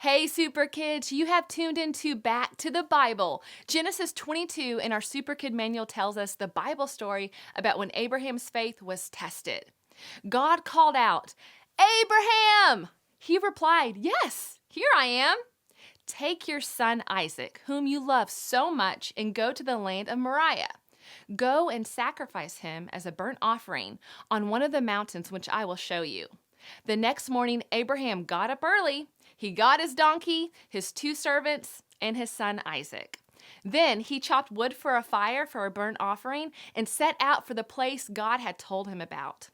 Hey, Super Kids, you have tuned into Back to the Bible. Genesis 22 in our Super Kid manual tells us the Bible story about when Abraham's faith was tested. God called out, Abraham! He replied, Yes, here I am. Take your son Isaac, whom you love so much, and go to the land of Moriah. Go and sacrifice him as a burnt offering on one of the mountains which I will show you. The next morning, Abraham got up early. He got his donkey, his two servants, and his son Isaac. Then he chopped wood for a fire for a burnt offering and set out for the place God had told him about.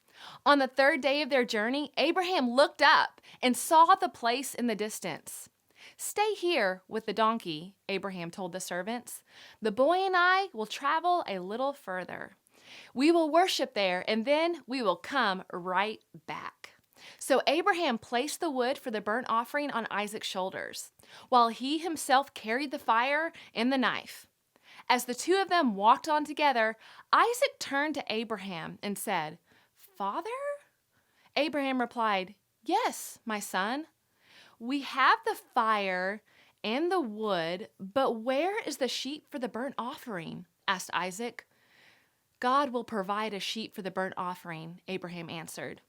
On the third day of their journey, Abraham looked up and saw the place in the distance. Stay here with the donkey, Abraham told the servants. The boy and I will travel a little further. We will worship there, and then we will come right back. So Abraham placed the wood for the burnt offering on Isaac's shoulders, while he himself carried the fire and the knife. As the two of them walked on together, Isaac turned to Abraham and said, Father? Abraham replied, Yes, my son. We have the fire and the wood, but where is the sheep for the burnt offering? Asked Isaac. God will provide a sheep for the burnt offering, Abraham answered.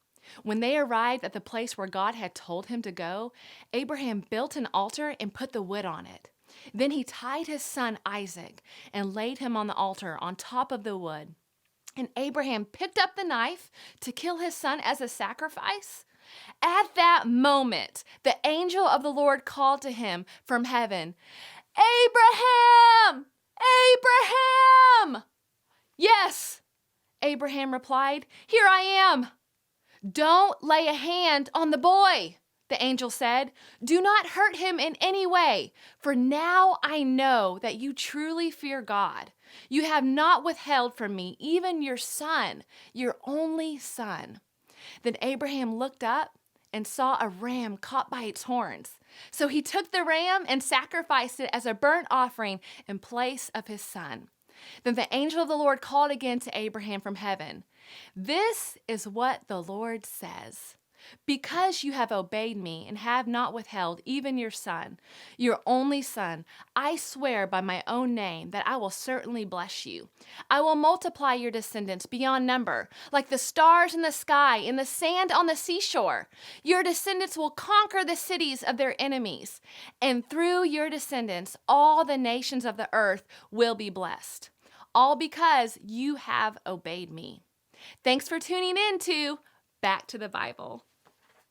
When they arrived at the place where God had told him to go, Abraham built an altar and put the wood on it. Then he tied his son Isaac and laid him on the altar on top of the wood. And Abraham picked up the knife to kill his son as a sacrifice. At that moment, the angel of the Lord called to him from heaven, Abraham! Abraham! Yes, Abraham replied, Here I am. Don't lay a hand on the boy, the angel said. Do not hurt him in any way, for now I know that you truly fear God. You have not withheld from me even your son, your only son. Then Abraham looked up and saw a ram caught by its horns. So he took the ram and sacrificed it as a burnt offering in place of his son. Then the angel of the Lord called again to Abraham from heaven. This is what the Lord says. Because you have obeyed me and have not withheld even your son, your only son, I swear by my own name that I will certainly bless you. I will multiply your descendants beyond number, like the stars in the sky and the sand on the seashore. Your descendants will conquer the cities of their enemies, and through your descendants, all the nations of the earth will be blessed. All because you have obeyed me. Thanks for tuning in to Back to the Bible.